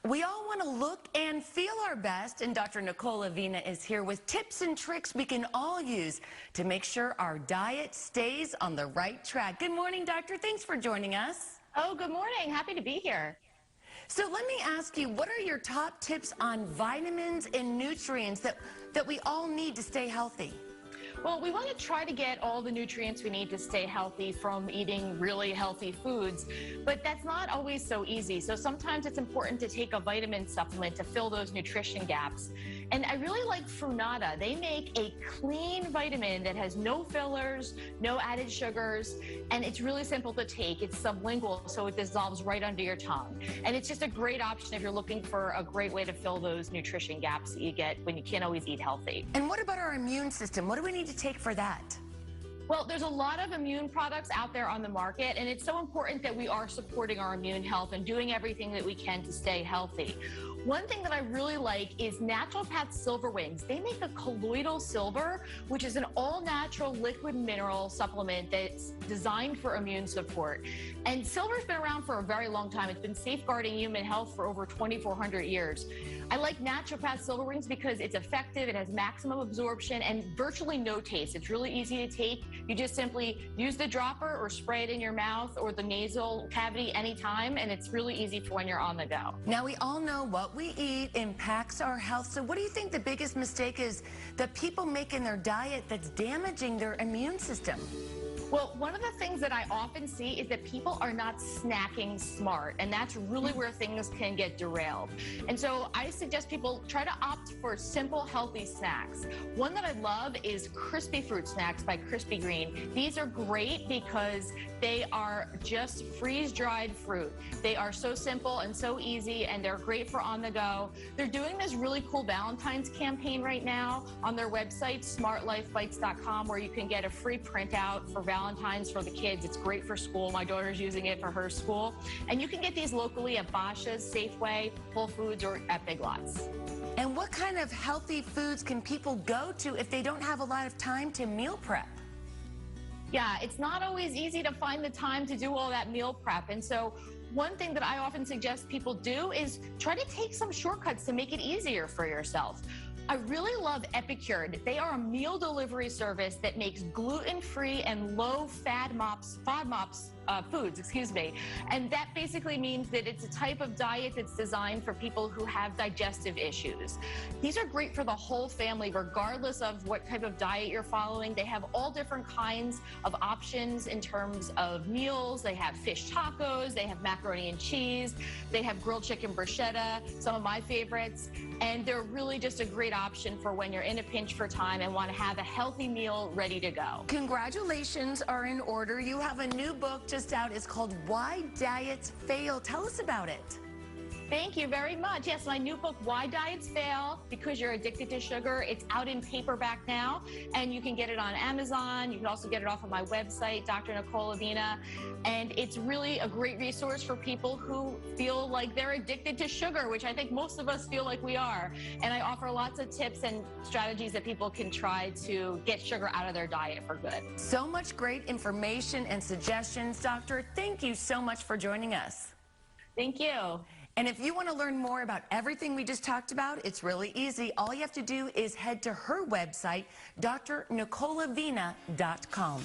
We all want to look and feel our best, and Dr. Nicole Avena is here with tips and tricks we can all use to make sure our diet stays on the right track. Good morning, doctor. Thanks for joining us. Oh, good morning. Happy to be here. So let me ask you, what are your top tips on vitamins and nutrients that we all need to stay healthy? Well, we want to try to get all the nutrients we need to stay healthy from eating really healthy foods, but that's not always so easy. So sometimes it's important to take a vitamin supplement to fill those nutrition gaps. And I really like Frunata. They make a clean vitamin that has no fillers, no added sugars, and it's really simple to take. It's sublingual, so it dissolves right under your tongue. And it's just a great option if you're looking for a great way to fill those nutrition gaps that you get when you can't always eat healthy. And what about our immune system? What do we need to take for that? Well, there's a lot of immune products out there on the market, and it's so important that we are supporting our immune health and doing everything that we can to stay healthy. One thing that I really like is Naturopath Silver Wings. They make a colloidal silver, which is an all-natural liquid mineral supplement that's designed for immune support. And silver's been around for a very long time. It's been safeguarding human health for over 2,400 years. I like Naturopath Silver Wings because it's effective, it has maximum absorption, and virtually no taste. It's really easy to take. You just simply use the dropper or spray it in your mouth or the nasal cavity anytime, and it's really easy for when you're on the go. Now, we all know what we eat impacts our health. So what do you think the biggest mistake is that people make in their diet that's damaging their immune system? Well, one of the things that I often see is that people are not snacking smart, and that's really where things can get derailed. And so I suggest people try to opt for simple, healthy snacks. One that I love is Crispy Fruit Snacks by Crispy Green. These are great because they are just freeze-dried fruit. They are so simple and so easy, and they're great for on the go. They're doing this really cool Valentine's campaign right now on their website, smartlifebites.com, where you can get a free printout for Valentine's for the kids. It's great for school. My daughter's using it for her school. And you can get these locally at Bosch's, Safeway, Whole Foods, or at Big Lots. And what kind of healthy foods can people go to if they don't have a lot of time to meal prep? Yeah, it's not always easy to find the time to do all that meal prep. And so one thing that I often suggest people do is try to take some shortcuts to make it easier for yourself. I really love Epicure. They are a meal delivery service that makes gluten-free and low-fat foods, and that basically means that it's a type of diet that's designed for people who have digestive issues. These are great for the whole family, regardless of what type of diet you're following. They have all different kinds of options in terms of meals. They have fish tacos, they have macaroni and cheese, they have grilled chicken bruschetta, some of my favorites, and they're really just a great option for when you're in a pinch for time and want to have a healthy meal ready to go. Congratulations are in order. You have a new book just out. It's called Why Diets Fail. Tell us about it. Thank you very much. Yes, my new book, Why Diets Fail Because You're Addicted to Sugar. It's out in paperback now, and you can get it on Amazon. You can also get it off of my website, Dr. Nicole Avena. And it's really a great resource for people who feel like they're addicted to sugar, which I think most of us feel like we are. And I offer lots of tips and strategies that people can try to get sugar out of their diet for good. So much great information and suggestions, Doctor. Thank you so much for joining us. Thank you. And if you want to learn more about everything we just talked about, it's really easy. All you have to do is head to her website, drnicoleavena.com.